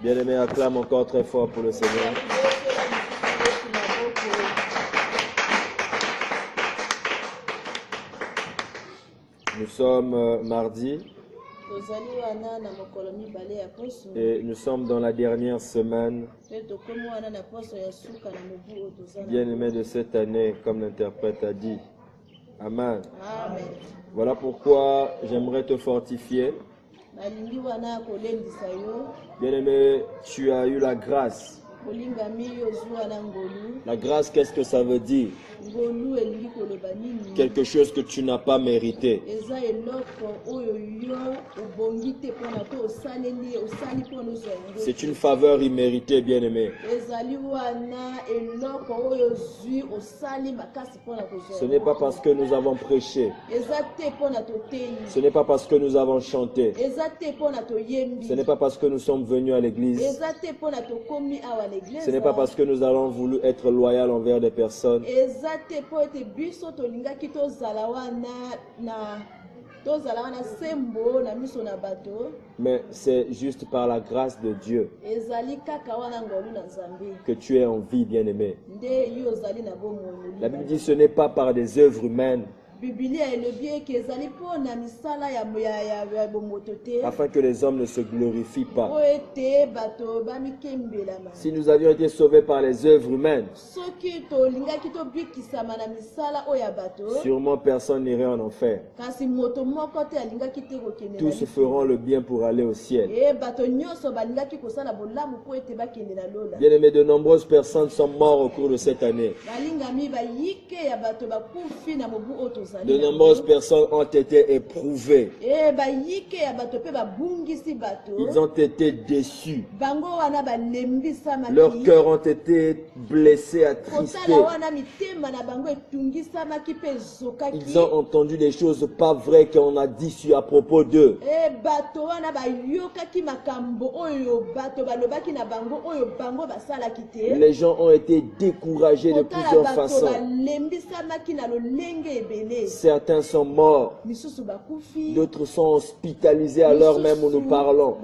Bien-aimé, acclame encore très fort pour le Seigneur. Nous sommes mardi et nous sommes dans la dernière semaine, bien-aimé, de cette année, comme l'interprète a dit. Amen. Amen. Voilà pourquoi j'aimerais te fortifier. Bien-aimé, tu as eu la grâce. La grâce, qu'est-ce que ça veut dire? Quelque chose que tu n'as pas mérité. C'est une faveur imméritée, bien-aimé. Ce n'est pas parce que nous avons prêché. Ce n'est pas parce que nous avons chanté. Ce n'est pas parce que nous sommes venus à l'église. Ce n'est pas parce que nous avons voulu être loyaux envers des personnes. Mais c'est juste par la grâce de Dieu que tu es en vie, bien-aimé. La Bible dit ce n'est pas par des œuvres humaines, afin que les hommes ne se glorifient pas. Si nous avions été sauvés par les œuvres humaines, sûrement personne n'irait en enfer. Tous feront le bien pour aller au ciel. Bien-aimés, de nombreuses personnes sont mortes au cours de cette année. De nombreuses personnes ont été éprouvées. Ils ont été déçus. Leurs cœurs ont été blessés, attristés. Ils ont entendu des choses pas vraies qu'on a dit à propos d'eux. Les gens ont été découragés de plusieurs façons. Certains sont morts, d'autres sont hospitalisés à l'heure même où nous parlons.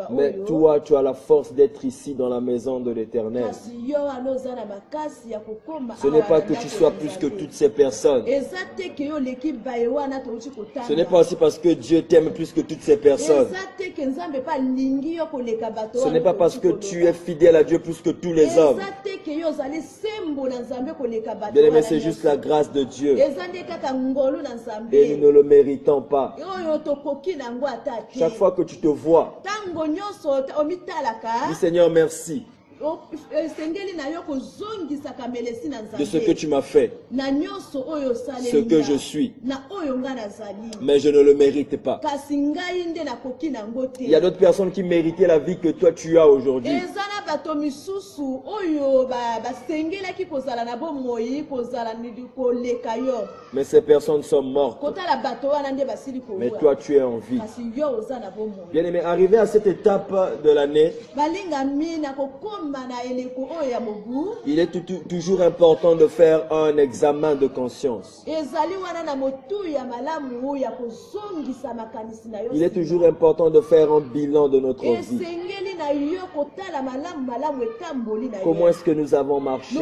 Mais toi, tu as la force d'être ici dans la maison de l'Éternel. Ce n'est pas que tu sois plus que toutes ces personnes. Ce n'est pas aussi parce que Dieu t'aime plus que toutes ces personnes. Ce n'est pas parce que tu es fidèle à Dieu plus que tous les hommes. Bien-aimé, c'est juste la grâce de Dieu. Et nous ne le méritons pas. Chaque fois que tu te vois, dis Seigneur, merci de ce que tu m'as fait, ce que je suis. Mais je ne le mérite pas. Il y a d'autres personnes qui méritaient la vie que toi tu as aujourd'hui. Mais ces personnes sont mortes. Mais toi tu es en vie. Bien-aimé, arrivé à cette étape de l'année, il est toujours important de faire un examen de conscience. Il est toujours important de faire un bilan de notre vie. Comment est-ce que nous avons marché?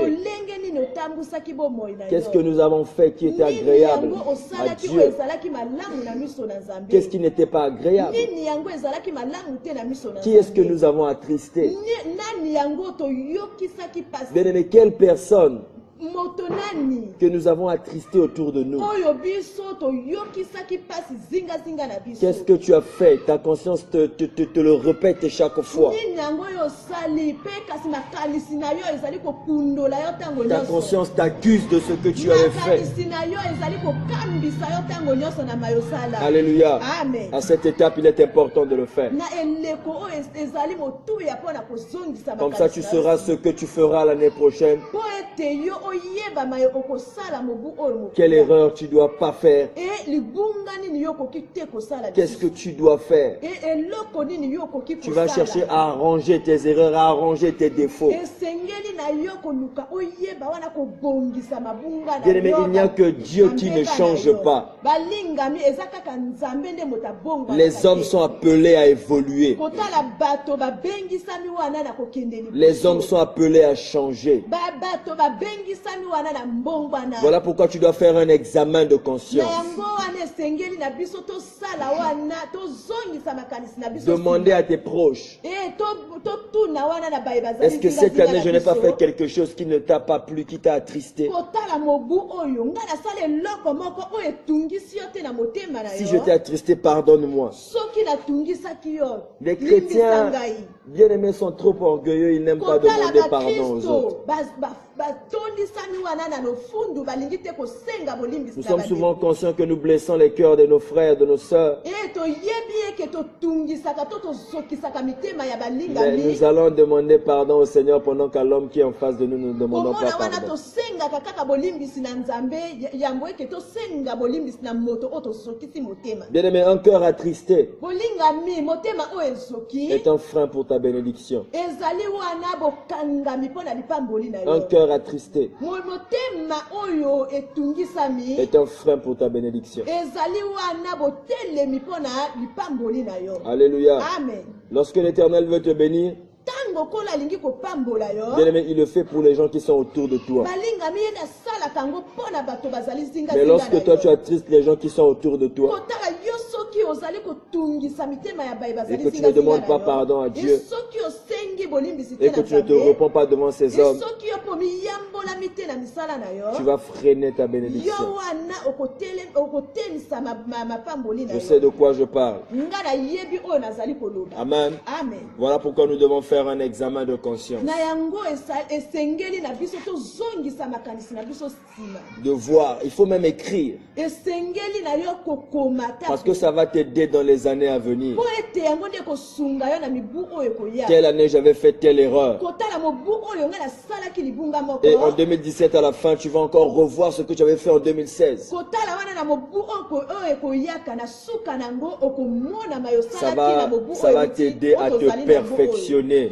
Qu'est-ce que nous avons fait qui était agréable à Dieu? Qu'est-ce qui n'était pas agréable? Qui est-ce que nous avons attristé? Bien-aimé, quelle personne que nous avons attristé autour de nous? Qu'est-ce que tu as fait? Ta conscience te le répète chaque fois. Ta conscience t'accuse de ce que tu avais fait. Alléluia. Amen. À cette étape, il est important de le faire. Comme ça, tu sauras ce que tu feras l'année prochaine. Quelle erreur tu ne dois pas faire? Qu'est-ce que tu dois faire? Tu vas chercher à arranger tes erreurs, à arranger tes défauts. Bien-aimé, il n'y a que Dieu qui ne change pas. Les hommes sont appelés à évoluer. Les hommes sont appelés à changer. Voilà pourquoi tu dois faire un examen de conscience. Demander à tes proches. Est-ce que cette année je n'ai pas fait quelque chose qui ne t'a pas plu, qui t'a attristé? Si je t'ai attristé, pardonne-moi. Les chrétiens, bien aimés, sont trop orgueilleux, ils n'aiment pas demander pardon aux autres. Nous sommes souvent conscients que nous blessons les cœurs de nos frères, de nos sœurs. Mais nous allons demander pardon au Seigneur pendant qu'à l'homme qui est en face de nous, nous ne demandons pas pardon. Bien aimé, un cœur attristé est un frein pour ta bénédiction. Un cœur attristé est un frein pour ta bénédiction. Alléluia. Amen. Lorsque l'Éternel veut te bénir, bien-aimé, il le fait pour les gens qui sont autour de toi. Mais lorsque toi tu attristes les gens qui sont autour de toi et que tu ne demandes pas pardon à Dieu et que tu ne te repens pas devant ces hommes, tu vas freiner ta bénédiction. Je sais de quoi je parle. Amen. Voilà pourquoi nous devons faire un examen de conscience. De voir, il faut même écrire. Parce que ça va t'aider dans les années à venir. Quelle année j'avais fait telle erreur. Et en 2017 à la fin, tu vas encore revoir ce que tu avais fait en 2016. Ça va t'aider à te perfectionner.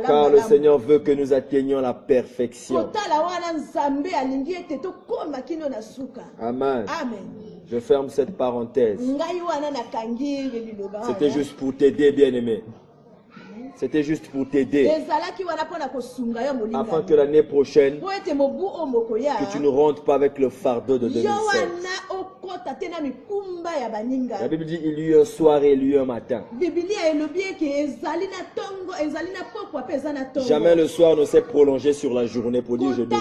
Car le Seigneur veut que nous atteignions la perfection. Amen. Je ferme cette parenthèse. C'était juste pour t'aider, bien-aimé. C'était juste pour t'aider. Afin que l'année prochaine, que tu ne rentres pas avec le fardeau de 2016. La Bible dit il y eut un soir et il y eut un matin. Jamais le soir ne s'est prolongé sur la journée pour dire je bénis.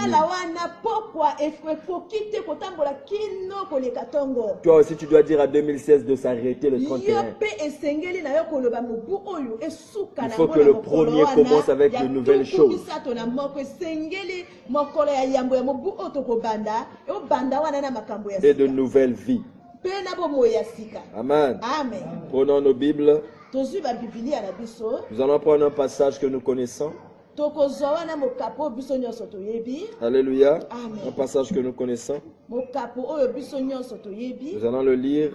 Toi aussi tu dois dire à 2016 de s'arrêter le 31. Il faut que le premier commence avec de nouvelles choses. Et de nouvelles vies. Amen. Prenons nos Bibles. Nous allons prendre un passage que nous connaissons. Alléluia. Un passage que nous connaissons. Nous allons le lire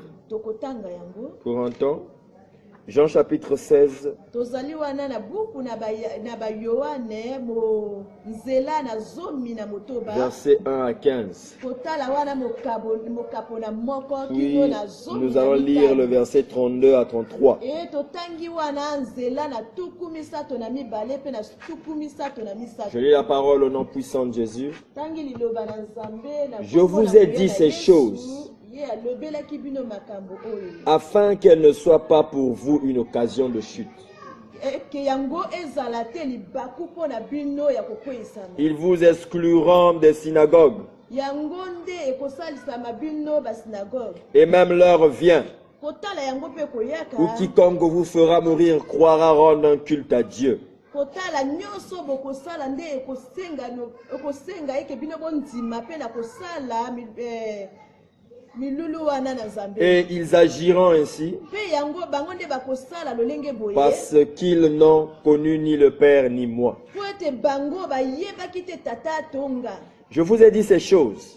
pour un temps. Jean chapitre 16. Versets 1 à 15. Puis nous allons lire le verset 32 à 33. Je lis la parole au nom puissant de Jésus. Je vous ai dit ces choses afin qu'elle ne soit pas pour vous une occasion de chute. Ils vous excluront des synagogues. Et même l'heure vient où quiconque vous fera mourir croira rendre un culte à Dieu. Et ils agiront ainsi parce qu'ils n'ont connu ni le Père ni moi. Je vous ai dit ces choses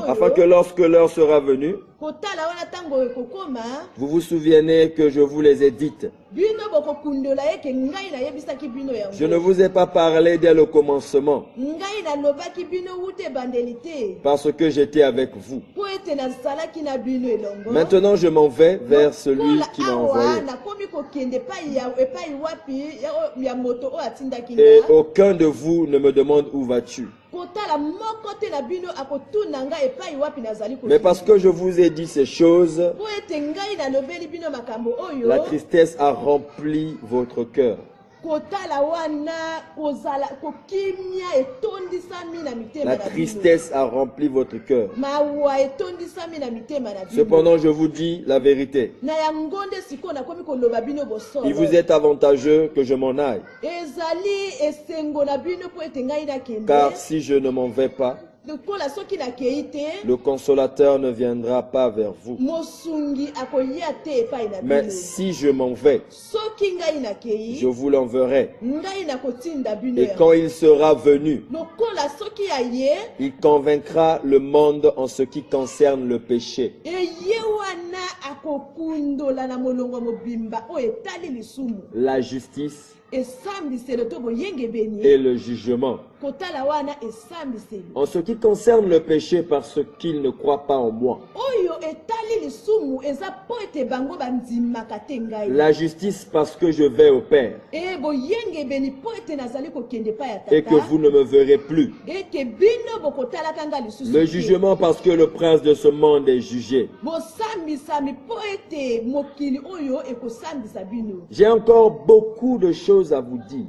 afin que lorsque l'heure sera venue, vous vous souvenez que je vous les ai dites. Je ne vous ai pas parlé dès le commencement parce que j'étais avec vous. Maintenant, je m'en vais vers celui qui m'a envoyé. Et aucun de vous ne me demande où vas-tu. Mais parce que je vous ai dit ces choses, la tristesse a rempli votre cœur. La tristesse a rempli votre cœur. Cependant, je vous dis la vérité. Il vous est avantageux que je m'en aille. Car si je ne m'en vais pas, le consolateur ne viendra pas vers vous. Mais si je m'en vais, je vous l'enverrai. Et quand il sera venu, il convaincra le monde en ce qui concerne le péché, la justice et le jugement. En ce qui concerne le péché, parce qu'ils ne croient pas en moi. La justice, parce que je vais au Père et que vous ne me verrez plus. Le jugement, parce que le prince de ce monde est jugé. J'ai encore beaucoup de choses à vous dire,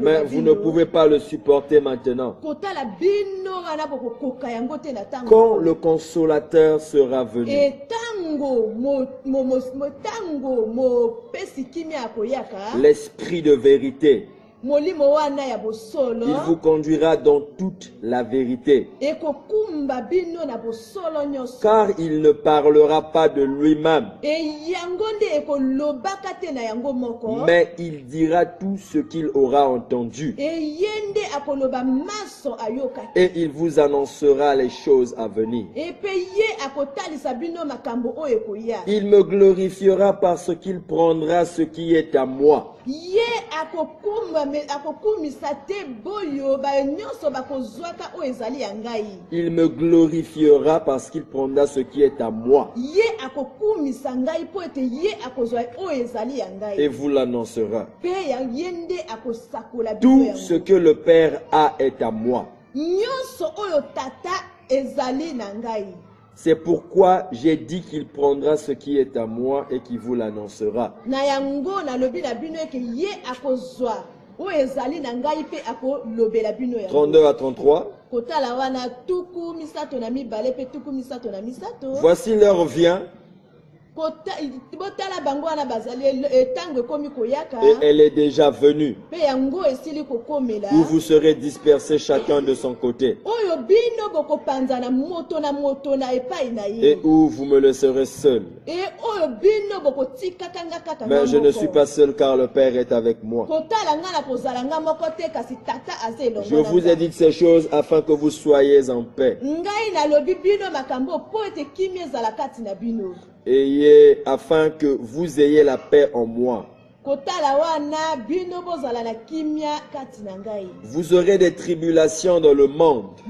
mais vous ne pouvez pas le supporter maintenant. Quand le consolateur sera venu, l'esprit de vérité, il vous conduira dans toute la vérité. Car il ne parlera pas de lui-même, mais il dira tout ce qu'il aura entendu. Et il vous annoncera les choses à venir. Il me glorifiera parce qu'il prendra ce qui est à moi. Il me glorifiera parce qu'il prendra ce qui est à moi. Et vous l'annoncera. Tout ce que le Père a est à moi. C'est pourquoi j'ai dit qu'il prendra ce qui est à moi et qu'il vous l'annoncera. 32 à 33. Voici l'heure vient. Et elle est déjà venue, où vous serez dispersés chacun de son côté, et où vous me laisserez seul. Mais je ne suis pas seul, car le Père est avec moi. Je vous ai dit ces choses afin que vous soyez en paix. Et afin que vous ayez la paix en moi. Vous aurez des tribulations dans le monde,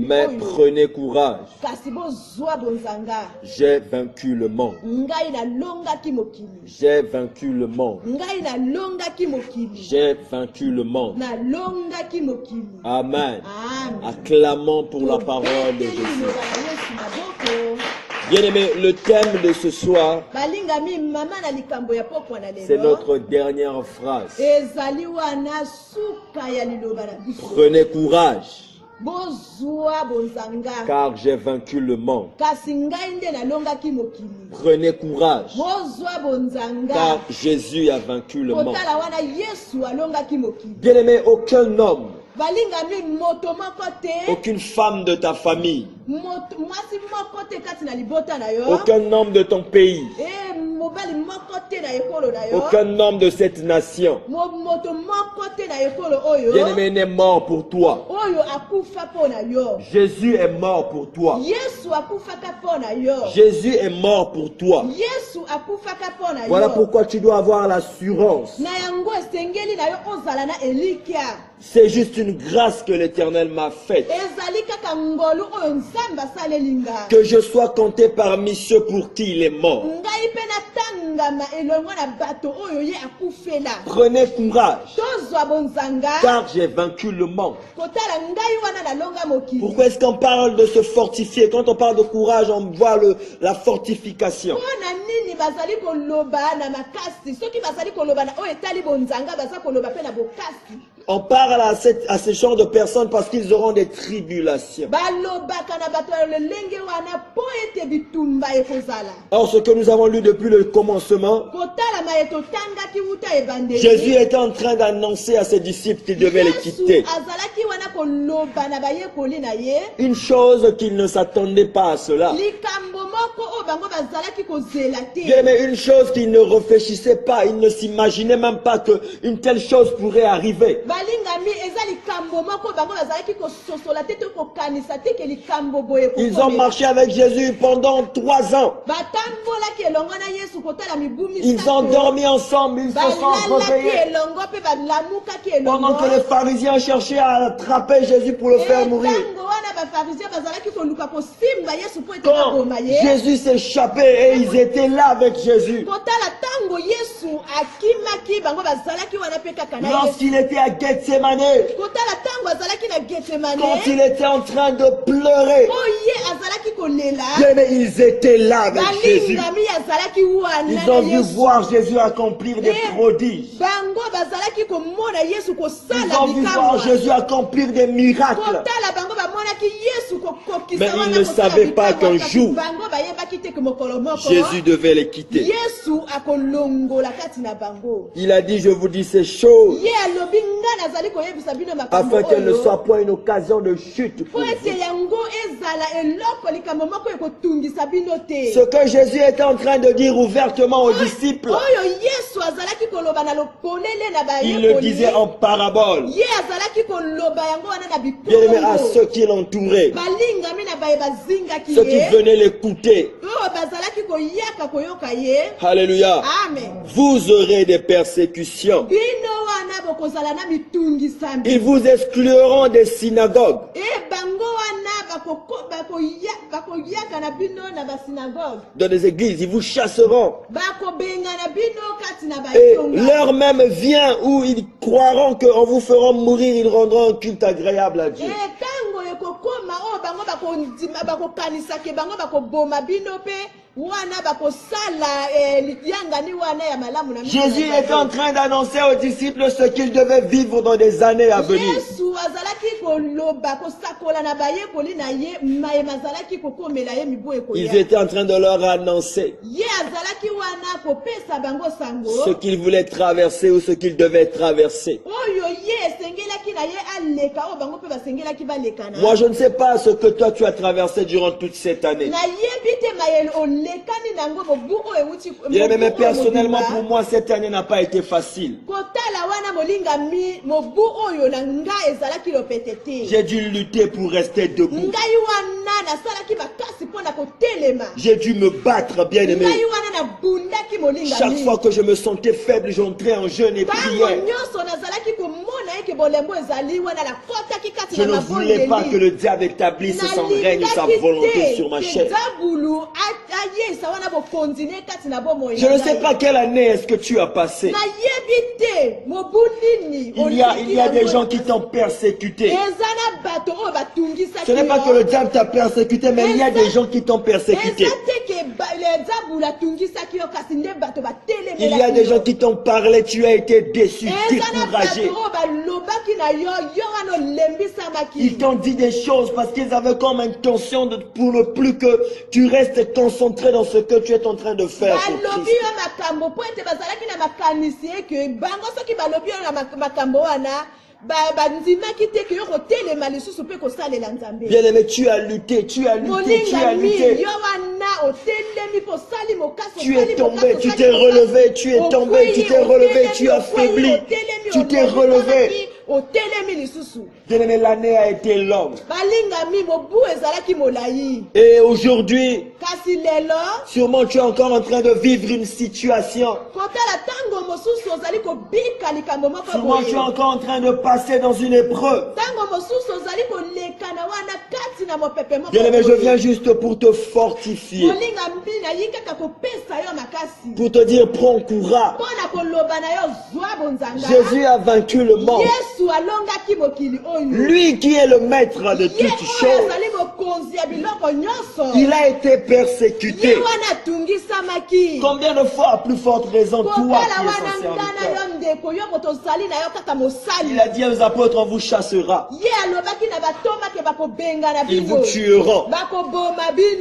mais prenez courage. J'ai vaincu le monde. J'ai vaincu le monde. J'ai vaincu le monde. Amen. Acclamons pour la parole de Jésus. Bien-aimé, le thème de ce soir, c'est notre dernière phrase. Prenez courage, car j'ai vaincu le monde. Prenez courage, car Jésus a vaincu le monde. Bien-aimé, aucun homme, aucune femme de ta famille, aucun homme de ton pays Aucun homme de cette nation, bien-aimé, n'est mort pour toi. Jésus est mort pour toi. Jésus est mort pour toi. Voilà pourquoi tu dois avoir l'assurance. C'est juste une grâce que l'Éternel m'a faite. Que je sois compté parmi ceux pour qui il est mort. Prenez courage, car j'ai vaincu le monde. Pourquoi est-ce qu'on parle de se fortifier? Quand on parle de courage, on voit la fortification. On parle à ce genre de personnes parce qu'ils auront des tribulations. Or, ce que nous avons lu depuis le commencement, Jésus était en train d'annoncer à ses disciples qu'ils devaient les quitter. Une chose qu'ils ne s'attendaient pas à cela. Mais une chose qu'ils ne réfléchissaient pas, ils ne s'imaginaient même pas qu'une telle chose pourrait arriver. Ils ont marché avec Jésus pendant 3 ans. Ils ont dormi ensemble, ils se sont réveillés. Pendant que les pharisiens cherchaient à attraper Jésus pour le faire mourir. Quand Jésus s'échappait et ils étaient là avec Jésus. Lorsqu'il était à Gethsemane, quand il était en train de pleurer, ils étaient là avec Jésus. Ils ont dû voir Jésus accomplir des prodiges. Ils ont dû voir Jésus accomplir des miracles. Mais ils ne savaient pas qu'un jour, Jésus devait les quitter. Il a dit, je vous dis ces choses afin qu'elle ne soit point une occasion de chute pour vous. Ce que Jésus était en train de dire ouvertement aux disciples, il le disait en parabole. Bien-aimé, à ceux qui l'entouraient, ceux qui venaient l'écouter. Alléluia. Vous aurez des persécutions. Ils vous excluront des synagogues. Dans les églises, ils vous chasseront. Et l'heure même vient où ils croiront qu'en vous ferant mourir, ils rendront un culte agréable à Dieu. Jésus était en train d'annoncer aux disciples ce qu'ils devaient vivre dans des années à venir. Ils étaient en train de leur annoncer ce qu'ils voulaient traverser ou ce qu'ils devaient traverser. Moi, je ne sais pas ce que toi tu as traversé durant toute cette année. Bien, mais personnellement, pour moi, cette année n'a pas été facile. J'ai dû lutter pour rester debout. J'ai dû me battre, bien aimé. Chaque fois que je me sentais faible, j'entrais en jeûne et prière. Je ne voulais pas que le diable établisse son règne et sa volonté sur ma chair. Je ne sais pas quelle année est-ce que tu as passé. Il y a des gens qui t'ont persécuté. Ce n'est pas que le diable t'a persécuté, mais il y a des gens qui t'ont persécuté. Il y a des gens qui t'ont parlé, tu as été déçu, découragé. Ils t'ont dit des choses parce qu'ils avaient comme intention pour ne plus que tu restes concentré dans ce que tu es en train de faire pour Christ. Bien aimé, tu as lutté, tu as lutté, tu as lutté. Tu es tombé, tu t'es relevé, tu es tombé, tu t'es relevé, tu as faibli, tu t'es relevé. Bien-aimé, l'année a été longue. Et aujourd'hui, sûrement tu es encore en train de vivre une situation. Sûrement tu es encore en train de passer dans une épreuve. Bien-aimé, je viens juste pour te fortifier. Pour te dire, prends courage. Jésus a vaincu le monde. Lui qui est le maître de toutes choses. Il a été persécuté. Combien de fois, à plus forte raison, toi qui es son serviteur. Il a dit aux apôtres, on vous chassera. Ils vous tueront.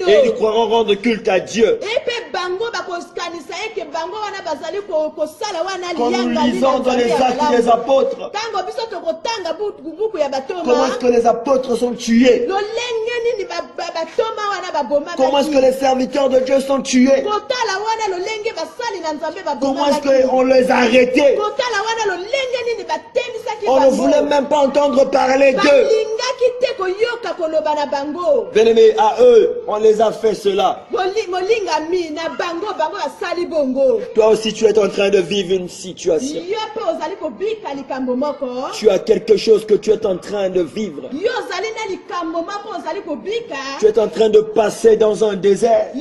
Et ils croiront rendre culte à Dieu. Quand nous lisons dans les actes des apôtres, comment est-ce que les apôtres sont tués? Comment est-ce que les serviteurs de Dieu sont tués? Comment est-ce qu'on les a arrêtés? On ne voulait même pas entendre parler d'eux. Bien-aimés, à eux, on les a fait cela. Toi aussi, tu es en train de vivre une situation. Tu as quelque chose que tu es en train de vivre. Tu es en train de passer dans un désert.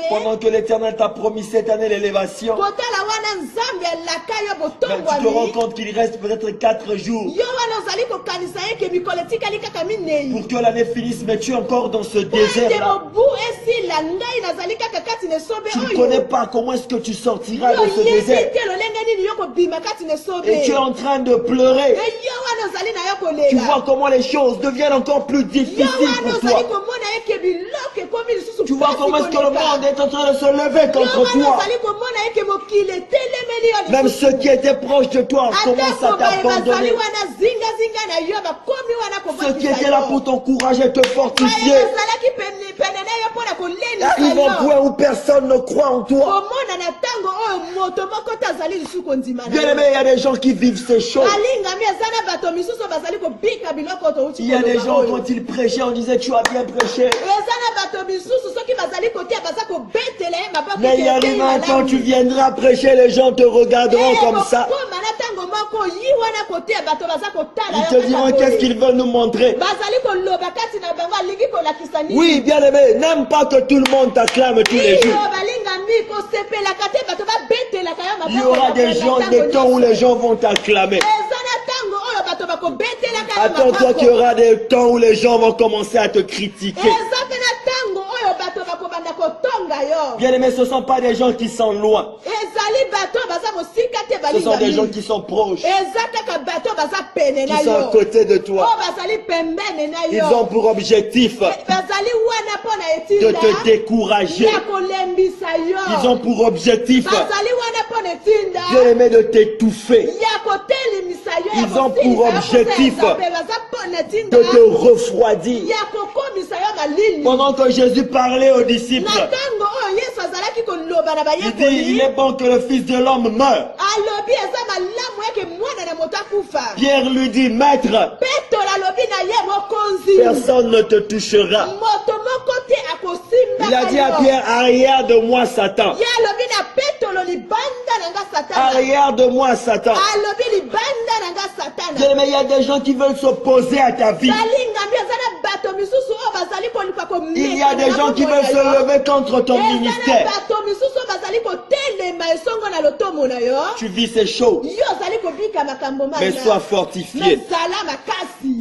Pendant que l'Éternel t'a promis cette année l'élévation. Mais tu te rends compte qu'il reste peut-être 4 jours pour que l'année finisse, mais tu es encore dans ce désert-là. Tu ne connais pas comment est-ce que tu sortiras de ce désert. Et tu es en train de pleurer. Tu vois comment les choses deviennent encore plus difficiles pour toi. Tu vois comment est-ce que le monde est en train de se lever contre toi. Même ceux qui étaient proches de toi commencent à t'abandonner. Ceux qui étaient là pour t'encourager, te fortifier, arrivent au point où personne ne croit en toi. Bien aimé, il y a des gens qui vivent ces choses. Il y a des gens, quand ils prêchaient, on disait tu as bien prêché. Mais il arrive un temps, tu viendras prêcher, les gens te regarderont comme ça. Ils te diront qu'est-ce qu'ils veulent nous montrer. Oui, bien aimé, n'aime pas que tout le monde t'acclame tous les jours. Il y aura des gens, des temps où les gens vont t'acclamer. Attends-toi qu'il y aura des temps où les gens vont commencer à te critiquer. Bien aimé, ce ne sont pas des gens qui sont loin. Ce sont des gens qui sont proches. Qui sont à côté de toi. Ils ont pour objectif de te décourager. Ils ont pour objectif, bien aimé, de t'étouffer. Ils ont pour objectif de te refroidir. Pendant que Jésus parlait aux disciples, il dit, il est bon que le Fils de l'homme meure. Pierre lui dit, Maître, personne ne te touchera. Il a dit à Pierre, arrière de moi Satan. Arrière de moi Satan. Mais il y a des gens qui veulent s'opposer à ta vie. Il y a des gens qui veulent se lever contre ton ministère. Tu vis ces choses. Mais sois fortifié.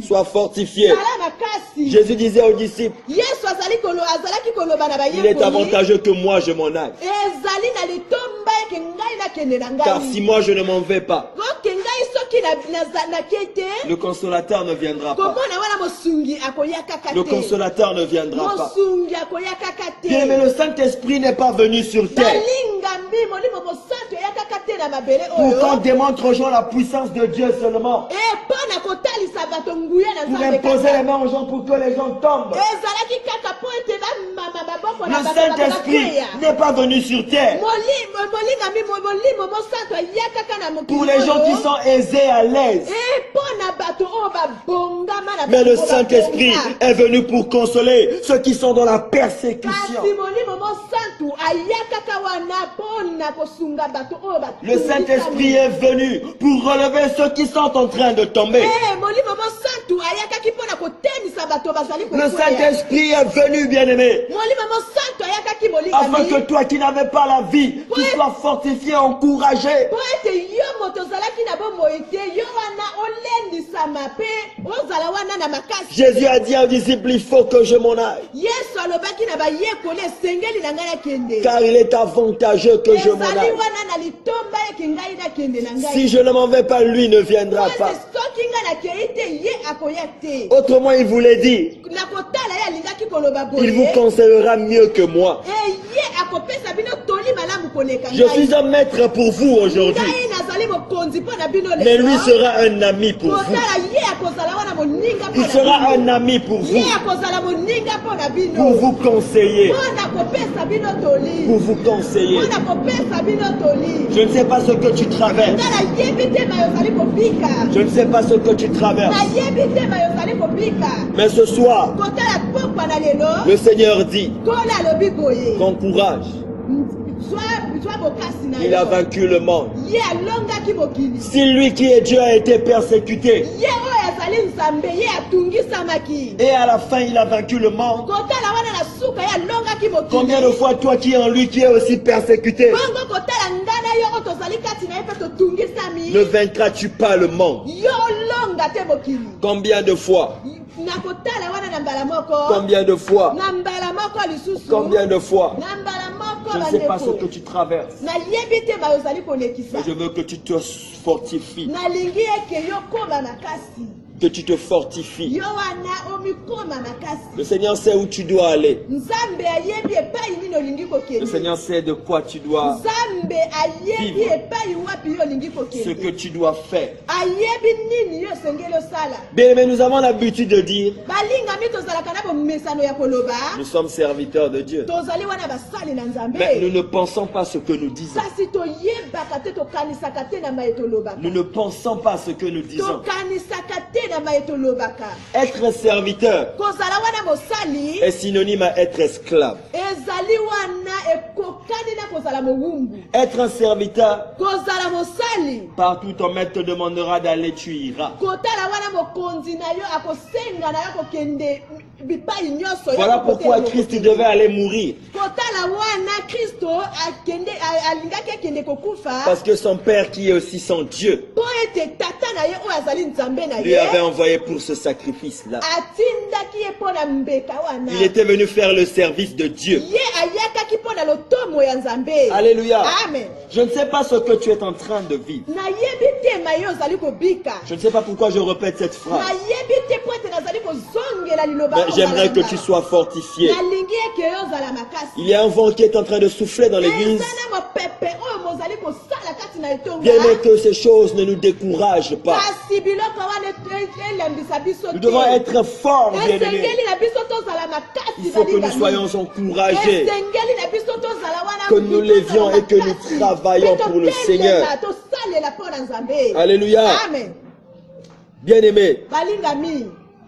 Sois fortifié. Jésus disait aux disciples, il est avantageux que moi je m'en aille. Car si moi je ne m'en vais pas, le consolateur ne viendra pas. Le consolateur ne viendra pas. Bien, mais le Saint-Esprit n'est pas venu sur terre pour qu'on démontre aux gens la puissance de Dieu seulement. Pour imposer les mains aux gens pour que les gens tombent. Le Saint-Esprit n'est pas venu sur terre pour les gens qui sont aisés à l'aise. Mais le Saint-Esprit est venu pour consoler ceux qui sont dans la persécution. Le Saint-Esprit est venu pour relever ceux qui sont en train de tomber. Le Saint-Esprit est venu, bien-aimé, afin que toi qui n'avais pas la vie, tu sois fortifié, encouragé. Jésus a dit aux disciples, il faut que je m'en aille, car il est avantageux que je m'en aille. Si je ne m'en vais pas, lui ne viendra pas. Autrement, il voulait dire, il vous conseillera mieux que moi. Je suis un maître pour vous aujourd'hui, mais lui sera un ami pour vous. Il sera un ami pour vous conseiller. Pour vous conseiller. Je ne sais pas ce que tu traverses. Je ne sais pas ce que tu traverses. Mais ce soir, le Seigneur dit, ton courage. Il a vaincu le monde. Si lui qui est Dieu a été persécuté, et à la fin il a vaincu le monde, combien de fois toi qui es en lui qui est aussi persécuté, ne vaincras-tu pas le monde? Combien de fois? Combien de fois? Combien de fois? Je ne sais pas ce que tu traverses, mais je veux que tu te fortifies, que tu te fortifies. Le Seigneur sait où tu dois aller. Le Seigneur sait de quoi tu dois vivre, ce que tu dois faire. Bien, mais nous avons l'habitude de dire, nous sommes serviteurs de Dieu, mais nous ne pensons pas ce que nous disons. Nous ne pensons pas ce que nous disons. Être serviteur est synonyme à être esclave. Être un serviteur, partout ton maître te demandera d'aller, tu iras. Voilà pourquoi Christ devait aller mourir. Parce que son Père qui est aussi son Dieu lui avait envoyé pour ce sacrifice-là. Il était venu faire le service de Dieu. Alléluia. Amen. Je ne sais pas ce que tu es en train de vivre. Je ne sais pas pourquoi je répète cette phrase. J'aimerais que tu sois fortifié. Il y a un vent qui est en train de souffler dans l'église. Bien que ces choses ne nous découragent pas. Nous devons être forts, bien-aimés. Il faut que nous soyons encouragés, que nous lévions et que nous travaillons pour le Seigneur. Alléluia. Bien-aimés,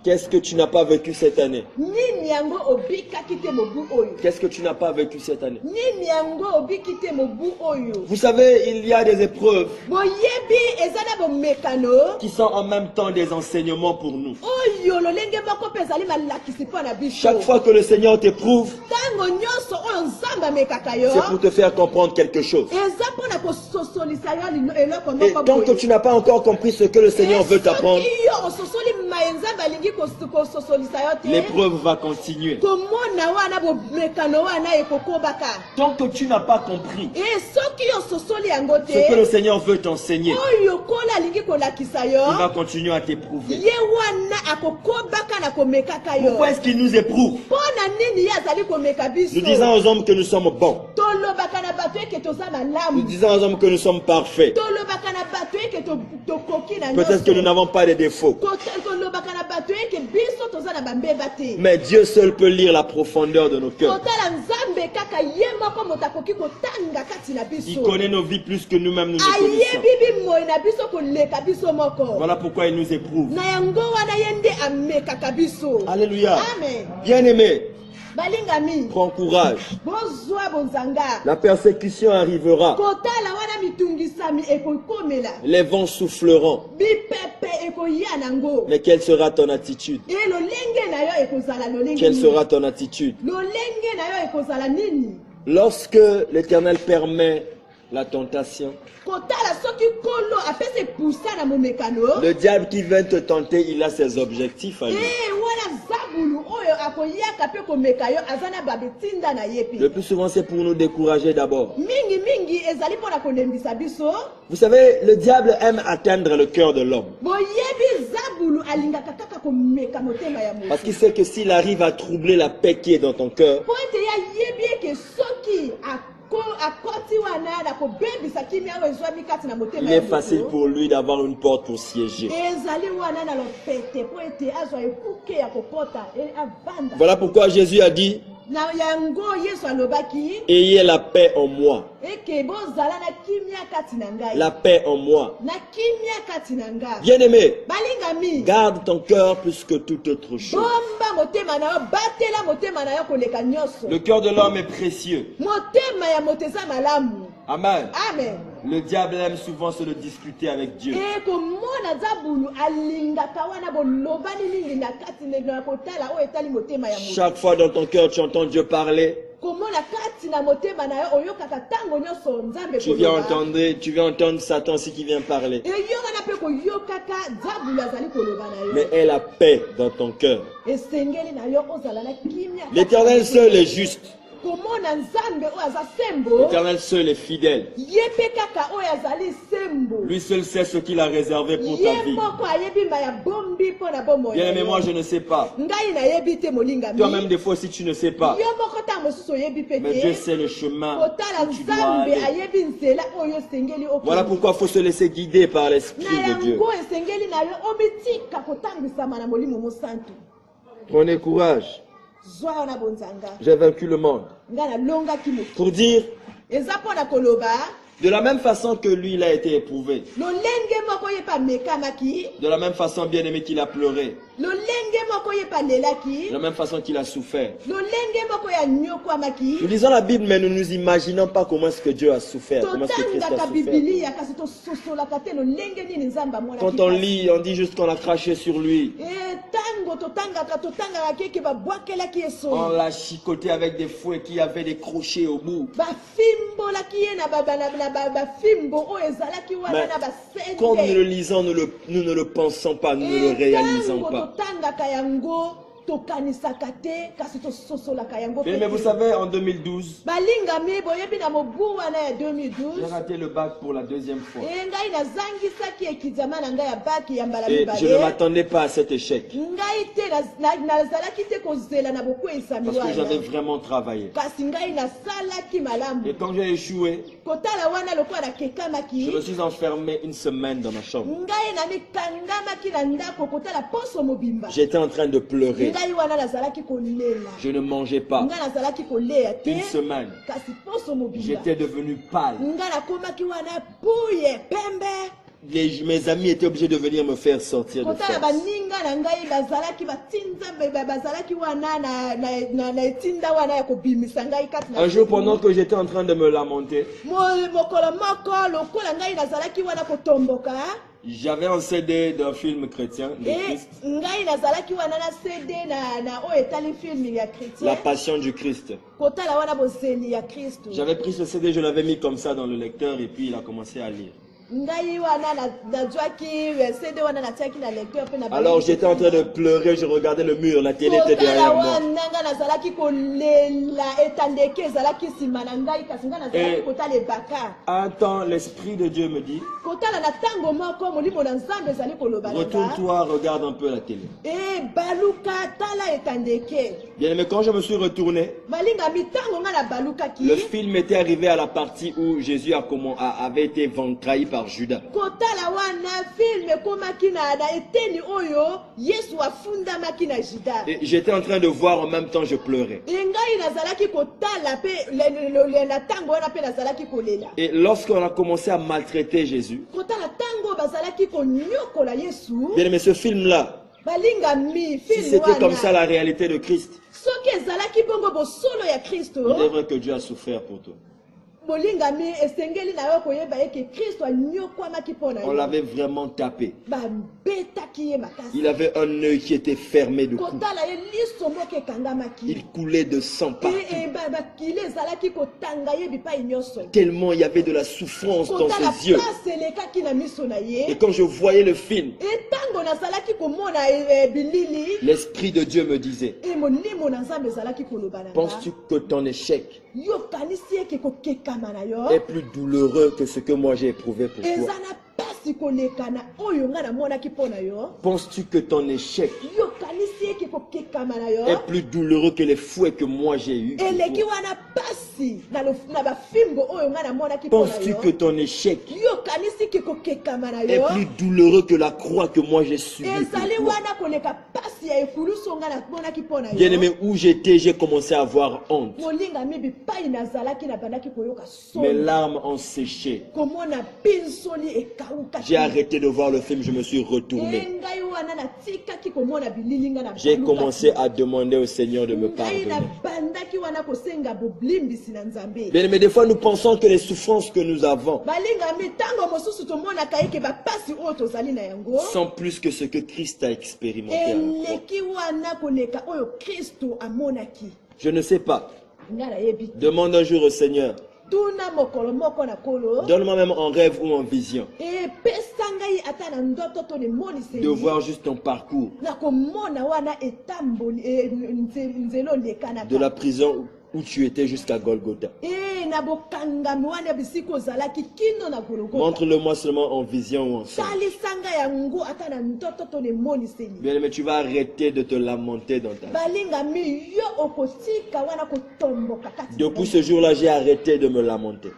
qu'est-ce que tu n'as pas vécu cette année? Qu'est-ce que tu n'as pas vécu cette année? Vous savez, il y a des épreuves qui sont en même temps des enseignements pour nous. Chaque fois que le Seigneur t'éprouve, c'est pour te faire comprendre quelque chose. Et tant que tu n'as pas encore compris ce que le Seigneur veut t'apprendre, l'épreuve va continuer. Tant que tu n'as pas compris ce que le Seigneur veut t'enseigner, il va continuer à t'éprouver. Pourquoi est-ce qu'il nous éprouve? Nous disons aux hommes que nous sommes bons. Nous disons aux hommes que nous sommes parfaits. Peut-être que nous n'avons pas de défauts. Mais Dieu seul peut lire la profondeur de nos cœurs. Il connaît nos vies plus que nous-mêmes nous ne connaissons. Voilà pourquoi il nous éprouve. Alléluia. Bien-aimé, prends courage. La persécution arrivera. Les vents souffleront. Mais quelle sera ton attitude? Quelle sera ton attitude? Lorsque l'Éternel permet la tentation, le diable qui vient te tenter, il a ses objectifs à lui. Le plus souvent, c'est pour nous décourager d'abord. Vous savez, le diable aime atteindre le cœur de l'homme. Parce qu'il sait que s'il arrive à troubler la paix qui est dans ton cœur, il est facile pour lui d'avoir une porte pour siéger. Voilà pourquoi Jésus a dit: ayez la paix en moi. La paix en moi. Bien-aimé, garde ton cœur plus que toute autre chose. Le cœur de l'homme est précieux. Amen. Amen. Le diable aime souvent se le disputer avec Dieu. Chaque fois dans ton cœur tu entends Dieu parler, tu viens entendre Satan aussi qui vient parler. Mais aie la paix dans ton cœur. L'Éternel seul est juste. L'Éternel seul est fidèle. Lui seul sait ce qu'il a réservé pour ta vie. Bien aimé, moi je ne sais pas. Toi-même des fois si tu ne sais pas. Mais Dieu sait le chemin où tu dois aller. Voilà pourquoi il faut se laisser guider par l'Esprit de Dieu. Prenez courage. J'ai vaincu le monde. Pour dire, de la même façon que lui, il a été éprouvé. De la même façon, bien aimé, qu'il a pleuré. De la même façon qu'il a souffert. Nous lisons la Bible, mais nous ne nous imaginons pas comment est-ce que Dieu a souffert. Comment est-ce que Christ a souffert. Quand on lit, on dit juste qu'on a craché sur lui. On l'a chicoté avec des fouets qui avaient des crochets au bout. Mais quand nous le lisons, nous ne le pensons pas, nous ne le réalisons pas. Mais vous savez, en 2012, j'ai raté le bac pour la deuxième fois. Et je ne m'attendais pas à cet échec. Parce que j'avais vraiment travaillé. Et quand j'ai échoué, je me suis enfermé une semaine dans ma chambre. J'étais en train de pleurer. Je ne mangeais pas. Une semaine, j'étais devenu pâle. Mes amis étaient obligés de venir me faire sortir de force. Un jour, pendant que j'étais en train de me lamenter, j'avais un CD d'un film chrétien de Christ. La Passion du Christ. J'avais pris ce CD, je l'avais mis comme ça dans le lecteur et puis il a commencé à lire. Alors j'étais en train de pleurer, je regardais le mur, la télé était derrière moi. Et attends, l'Esprit de Dieu me dit, retourne-toi, regarde un peu la télé. Bien aimé, quand je me suis retourné, le film était arrivé à la partie où Jésus avait été trahi par Judas. Et j'étais en train de voir, en même temps je pleurais. Et lorsqu'on a commencé à maltraiter Jésus, bien aimé, ce film-là, si c'était comme ça la réalité de Christ, il est vrai que Dieu a souffert pour toi. On l'avait vraiment tapé. Il avait un œil qui était fermé de coups. Il coulait de sang partout. Tellement il y avait de la souffrance dans ses yeux. Et quand je voyais le film, l'Esprit de Dieu me disait, penses-tu que ton échec est plus douloureux que ce que moi j'ai éprouvé pour toi? Penses-tu que ton échec est plus douloureux que les fouets que moi j'ai eus? Penses-tu que ton échec est plus douloureux que la croix que moi j'ai subie? Bien aimé, où j'étais, j'ai commencé à avoir honte. Mes larmes ont séché. J'ai arrêté de voir le film, je me suis retourné. J'ai commencé à demander au Seigneur de me pardonner. Bien, mais des fois nous pensons que les souffrances que nous avons sont plus que ce que Christ a expérimenté à la croix. Je ne sais pas. Demande un jour au Seigneur. Donne-moi même en rêve ou en vision de voir juste ton parcours de la prison où tu étais jusqu'à Golgotha. Montre-le-moi seulement en vision ou en songe. Bien aimé, tu vas arrêter de te lamenter dans ta vie. Depuis ce jour-là, j'ai arrêté de me lamenter.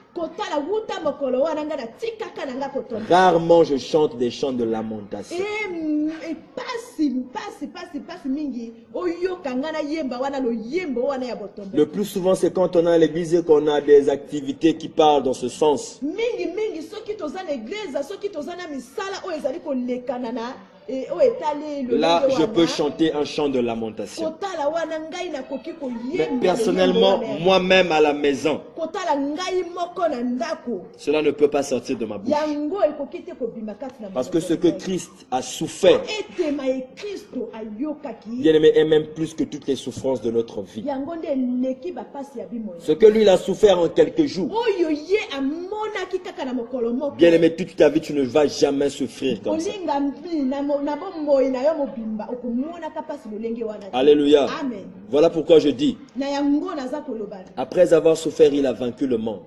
Rarement je chante des chants de lamentation. Le plus souvent, c'est quand on est à l'église et qu'on a des activités qui parlent dans ce sens. Là, je peux chanter un chant de lamentation. Mais personnellement, moi-même à la maison, cela ne peut pas sortir de ma bouche. Parce que ce que Christ a souffert, bien aimé, est même plus que toutes les souffrances de notre vie. Ce que lui il a souffert en quelques jours, bien aimé, toute ta vie, tu ne vas jamais souffrir comme ça. Alléluia. Amen. Voilà pourquoi je dis, après avoir souffert, il a vaincu le monde.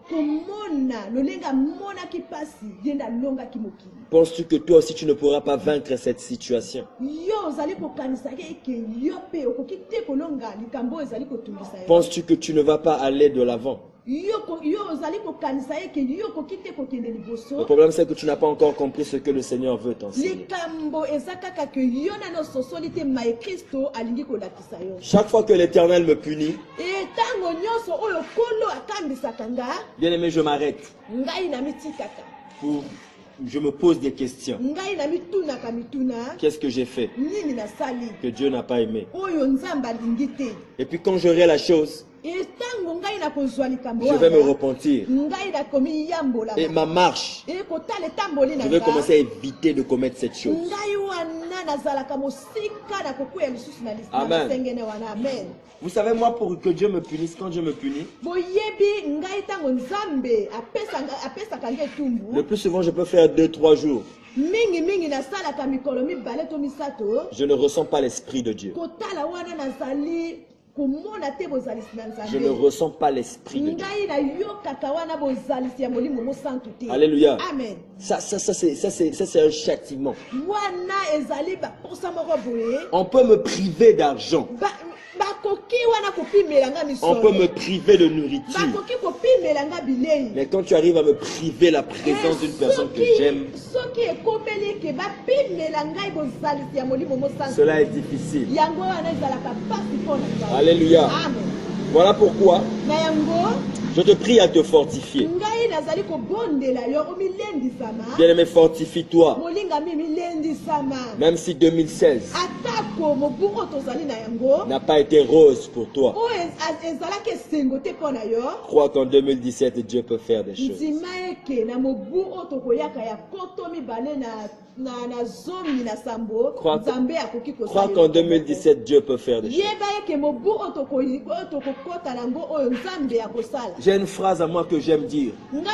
Penses-tu que toi aussi tu ne pourras pas vaincre cette situation? Penses-tu que tu ne vas pas aller de l'avant? Le problème c'est que tu n'as pas encore compris ce que le Seigneur veut t'enseigner. Chaque fois que l'Éternel me punit, bien aimé, je m'arrête. Je me pose des questions. Qu'est-ce que j'ai fait que Dieu n'a pas aimé? Et puis quand j'aurai la chose, je vais me repentir. Et ma marche, je vais commencer à éviter de commettre cette chose. Amen. Vous savez, moi, pour que Dieu me punisse, quand Dieu me punit, le plus souvent, je peux faire 2-3 jours. Je ne ressens pas l'esprit de Dieu. Je ne ressens pas l'esprit de Dieu. Alléluia. Amen. Ça c'est un châtiment. On peut me priver d'argent. On peut me priver de nourriture. Mais quand tu arrives à me priver la présence d'une personne que j'aime, cela est difficile. Alléluia. Voilà pourquoi je te prie à te fortifier. Bien-aimé, fortifie-toi. Même si 2016 n'a pas été rose pour toi, crois qu'en 2017 Dieu peut faire des choses. Crois qu'en 2017 Dieu peut faire des choses. J'ai une phrase à moi que j'aime dire. Même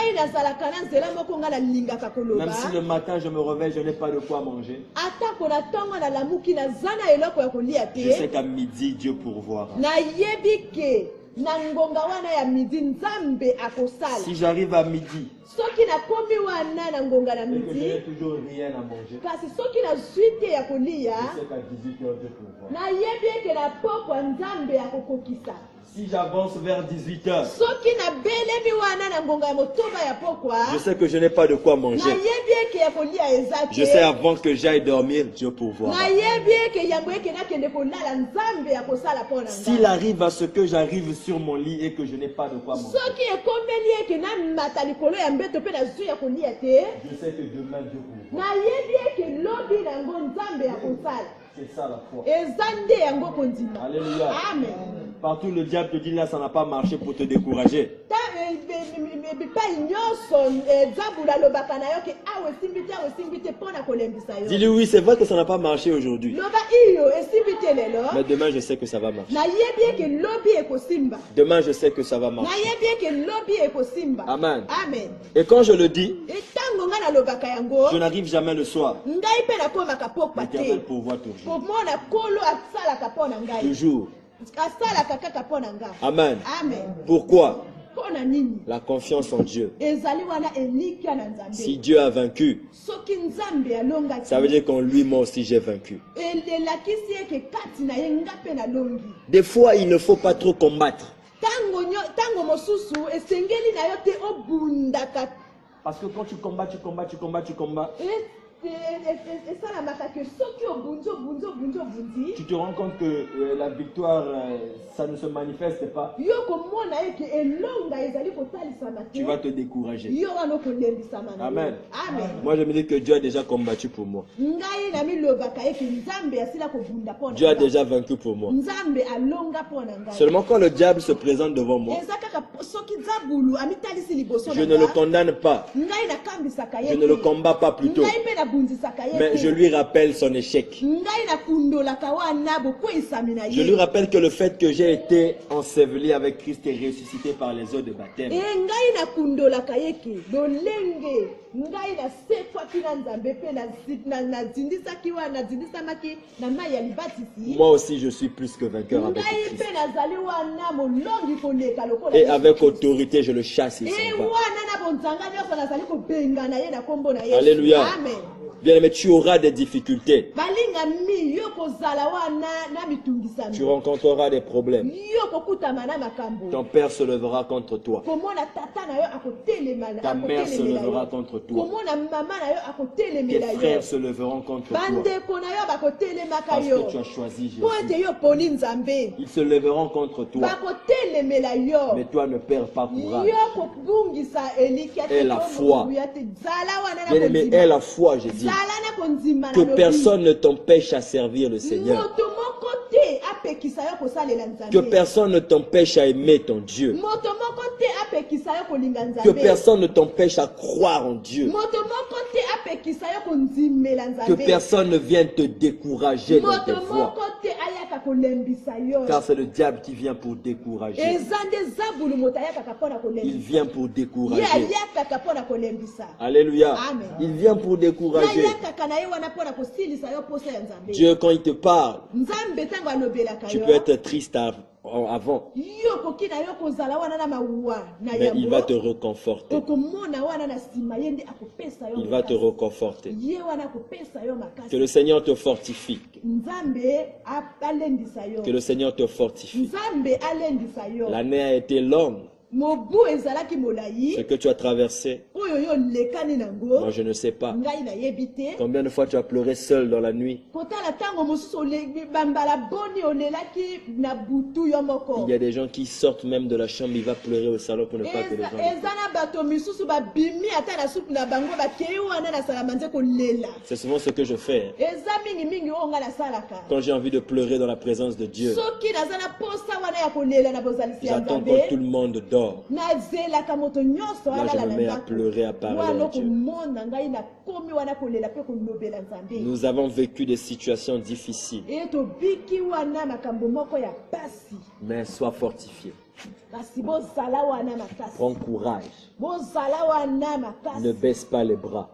si le matin je me réveille, je n'ai pas de quoi manger, je sais qu'à midi Dieu pourvoira. Si j'arrive à midi et que je n'ai toujours rien à manger, je sais qu'à 18h Dieu pourvoira. Si j'avance vers 18h, je sais que je n'ai pas de quoi manger. Je sais avant que j'aille dormir, Dieu pourvoira. S'il arrive à ce que j'arrive sur mon lit et que je n'ai pas de quoi manger, je sais que demain Dieu pourvoira. C'est ça la foi. Alléluia. Amen. Partout le diable te dit là, ça n'a pas marché pour te décourager. Dis-lui oui, c'est vrai que ça n'a pas marché aujourd'hui. Mais demain je sais que ça va marcher. Demain je sais que ça va marcher. Amen. Amen. Et quand je le dis, je n'arrive jamais le soir. L'Éternel pourvoit toujours. Toujours. Amen. Amen. Pourquoi? La confiance en Dieu. Si Dieu a vaincu, ça veut dire qu'en lui, moi aussi, j'ai vaincu. Des fois, il ne faut pas trop combattre. Parce que quand tu combats, tu te rends compte que la victoire, ça ne se manifeste pas. Tu vas te décourager. Amen. Amen. Moi, je me dis que Dieu a déjà combattu pour moi. Dieu a déjà vaincu pour moi. Seulement quand le diable se présente devant moi, je ne le condamne pas. Je ne le combats pas plutôt. Mais je lui rappelle son échec. Je lui rappelle que le fait que j'ai été enseveli avec Christ et ressuscité par les eaux de baptême, moi aussi je suis plus que vainqueur avec Christ. Et avec autorité je le chasse, il s'en va. Alléluia. Bien aimé, tu auras des difficultés. Tu rencontreras des problèmes. Ton père se levera contre toi. Ta mère se levera contre toi. Tes frères se leveront contre toi. Parce que tu as choisi Jésus. Ils se leveront contre toi. Mais toi ne perds pas courage. Aie la foi. Bien aimé, aie la foi, j'ai dit. Que personne ne t'empêche à servir le Seigneur. Que personne ne t'empêche à aimer ton Dieu. Que personne ne t'empêche à croire en Dieu. Que personne ne vienne te décourager dans tes voies. Car c'est le diable qui vient pour décourager. Il vient pour décourager. Alléluia. Amen. Il vient pour décourager. Dieu, quand il te parle, tu peux être triste avant. Mais il va te reconforter. Il va te reconforter. Que le Seigneur te fortifie. Que le Seigneur te fortifie. L'année a été longue. Ce que tu as traversé, moi je ne sais pas. Combien de fois tu as pleuré seul dans la nuit? Il y a des gens qui sortent même de la chambre, il va pleurer au salon pour ne pas que les gens. C'est souvent ce que je fais. Quand j'ai envie de pleurer dans la présence de Dieu, j'attends quand tout le monde dort. Là, je me mets à pleurer, à parler à Dieu. Nous avons vécu des situations difficiles. Mais sois fortifié. Prends courage. Ne baisse pas les bras.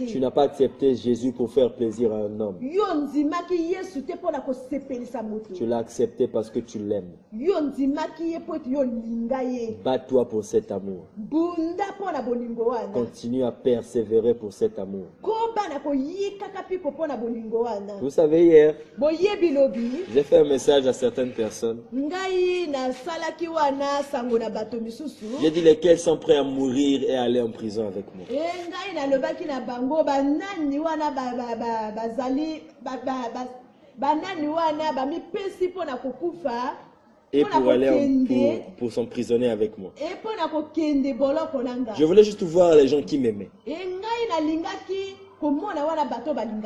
Tu n'as pas accepté Jésus pour faire plaisir à un homme. Tu l'as accepté parce que tu l'aimes. Bats-toi pour cet amour. Continue à persévérer pour cet amour. Vous savez, hier, j'ai fait un message à certaines personnes. J'ai dit lesquels sont prêts à mourir et aller en prison avec moi. Et pour aller pour s'emprisonner avec moi. Je voulais juste voir les gens qui m'aimaient.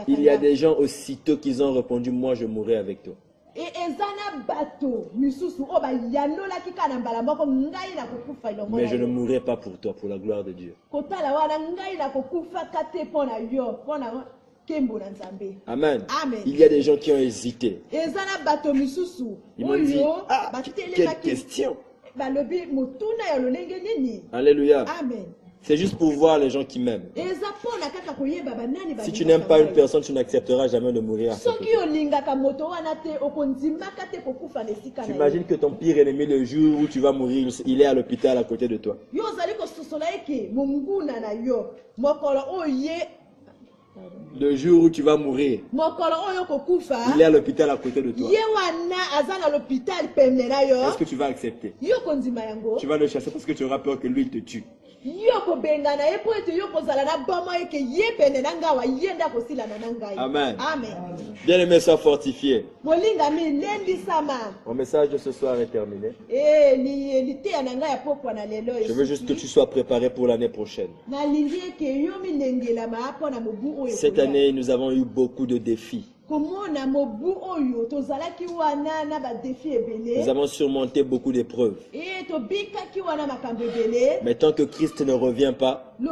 Il y a des gens aussitôt qu'ils ont répondu, moi je mourrai avec toi. Mais je ne mourrai pas pour toi, pour la gloire de Dieu. Amen. Amen. Il y a des gens qui ont hésité. Ils m'ont dit, ah, quelle question. Alléluia. Amen. C'est juste pour voir les gens qui m'aiment. Si tu n'aimes pas une personne, tu n'accepteras jamais de mourir. Tu imagines que ton pire ennemi, le jour où tu vas mourir, il est à l'hôpital à côté de toi. Le jour où tu vas mourir, il est à l'hôpital à côté de toi. Est-ce que tu vas accepter? Tu vas le chasser parce que tu auras peur que lui te tue. Amen. Amen. Bien-aimé, sois fortifié. Mon message de ce soir est terminé. Je veux juste que tu sois préparé pour l'année prochaine. Cette année, nous avons eu beaucoup de défis. Nous avons surmonté beaucoup d'épreuves. Mais tant que Christ ne revient pas, il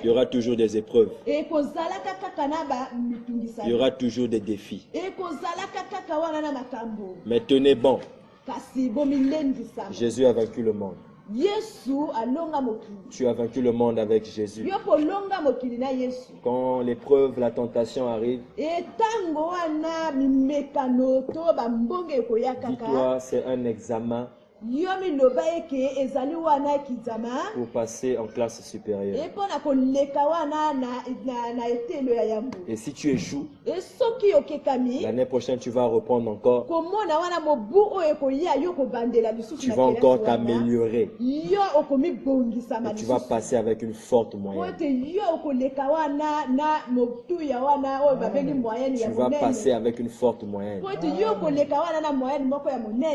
y aura toujours des épreuves. Il y aura toujours des défis. Mais tenez bon. Jésus a vaincu le monde. Tu as vaincu le monde avec Jésus. Quand l'épreuve, la tentation arrive, dis-toi, c'est un examen pour passer en classe supérieure. Et si tu échoues, l'année prochaine tu vas reprendre encore. Tu vas encore t'améliorer. Tu vas passer avec une forte moyenne. Tu vas passer avec une forte moyenne.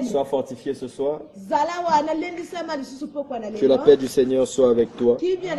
Sois fortifié ce soir. Que la paix du Seigneur soit avec toi.